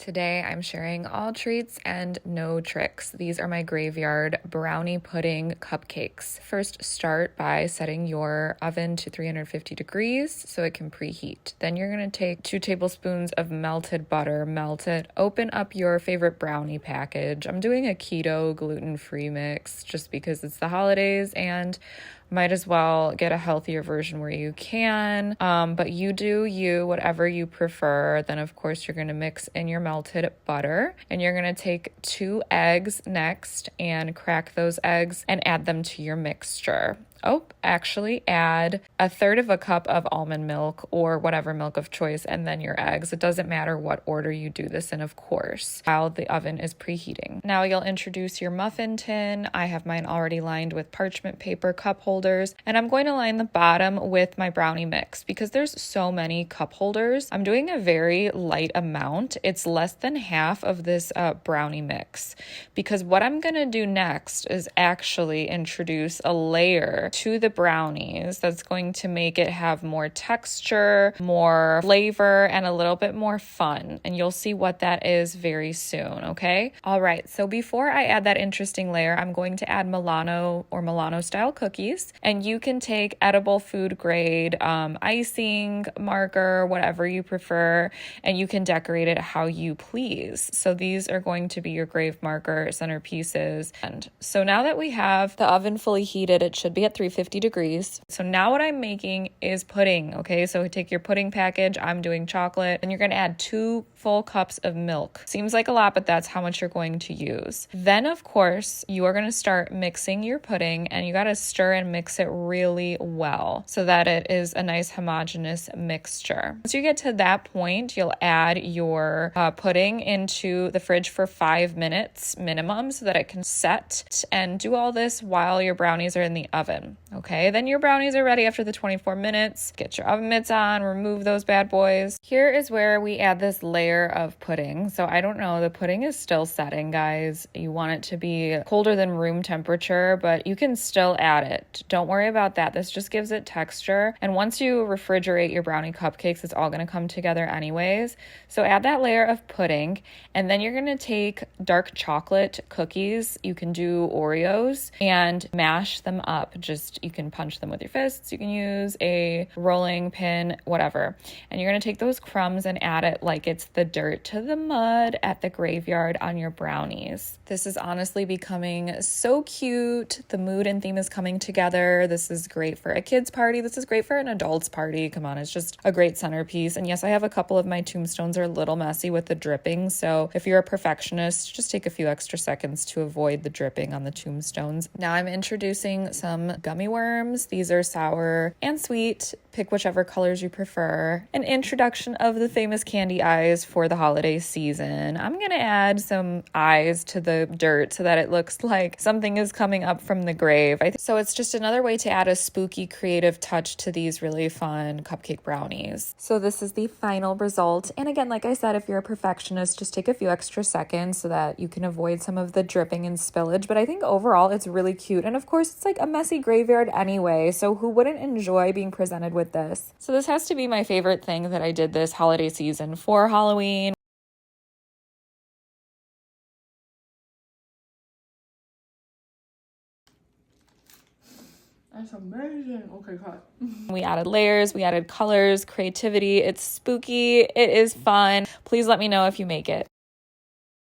Today I'm sharing all treats and no tricks. These are my graveyard brownie pudding cupcakes. First, start by setting your oven to 350 degrees so it can preheat. Then you're going to take 2 tablespoons of melted butter, melt it, open up your favorite brownie package. I'm doing a keto gluten-free mix just because it's the holidays and might as well get a healthier version where you can, but you do you, whatever you prefer. Then of course you're going to mix in your melted butter, and you're going to take 2 eggs next and crack those eggs and add them to your mixture. Actually add 1/3 cup of almond milk or whatever milk of choice, and then your eggs. It doesn't matter what order you do this in, of course, while the oven is preheating. Now you'll introduce your muffin tin. I have mine already lined with parchment paper cup holders, and I'm going to line the bottom with my brownie mix because there's so many cup holders. I'm doing a very light amount. It's less than half of this brownie mix, because what I'm going to do next is actually introduce a layer to the brownies that's going to make it have more texture, more flavor, and a little bit more fun. And you'll see what that is very soon, okay? All right, so before I add that interesting layer, I'm going to add Milano or Milano style cookies. And you can take edible food grade icing, marker, whatever you prefer, and you can decorate it how you please. So these are going to be your grave marker centerpieces. And so now that we have the oven fully heated, it should be at 350 degrees. So now what I'm making is pudding, okay? So take your pudding package, I'm doing chocolate, and you're gonna add 2 full cups of milk. Seems like a lot, but that's how much you're going to use. Then of course, you are gonna start mixing your pudding, and you gotta stir and mix it really well so that it is a nice homogeneous mixture. Once you get to that point, you'll add your pudding into the fridge for 5 minutes minimum so that it can set, and do all this while your brownies are in the oven. Okay, then your brownies are ready after the 24 minutes. Get your oven mitts on, remove those bad boys. Here is where we add this layer of pudding. So I don't know, the pudding is still setting, guys. You want it to be colder than room temperature, but you can still add it. Don't worry about that. This just gives it texture. And once you refrigerate your brownie cupcakes, it's all going to come together anyways. So add that layer of pudding, and then you're going to take dark chocolate cookies. You can do Oreos and mash them up. You can punch them with your fists, you can use a rolling pin, whatever. And you're going to take those crumbs and add it like it's the dirt to the mud at the graveyard on your brownies. This is honestly becoming so cute. The mood and theme is coming together. This is great for a kid's party. This is great for an adult's party. Come on, it's just a great centerpiece. And yes, I have a couple of my tombstones are a little messy with the dripping. So if you're a perfectionist, just take a few extra seconds to avoid the dripping on the tombstones. Now I'm introducing some gummy worms. These are sour and sweet. Pick whichever colors you prefer. An introduction of the famous candy eyes for the holiday season. I'm going to add some eyes to the dirt so that it looks like something is coming up from the grave. So it's just another way to add a spooky creative touch to these really fun cupcake brownies. So this is the final result. And again, like I said, if you're a perfectionist, just take a few extra seconds so that you can avoid some of the dripping and spillage. But I think overall it's really cute. And of course, it's like a messy graveyard anyway, so who wouldn't enjoy being presented with this? So this has to be my favorite thing that I did this holiday season for Halloween. That's amazing. Okay, cut. We added layers, we added colors, creativity. It's spooky, it is fun. Please let me know if you make it.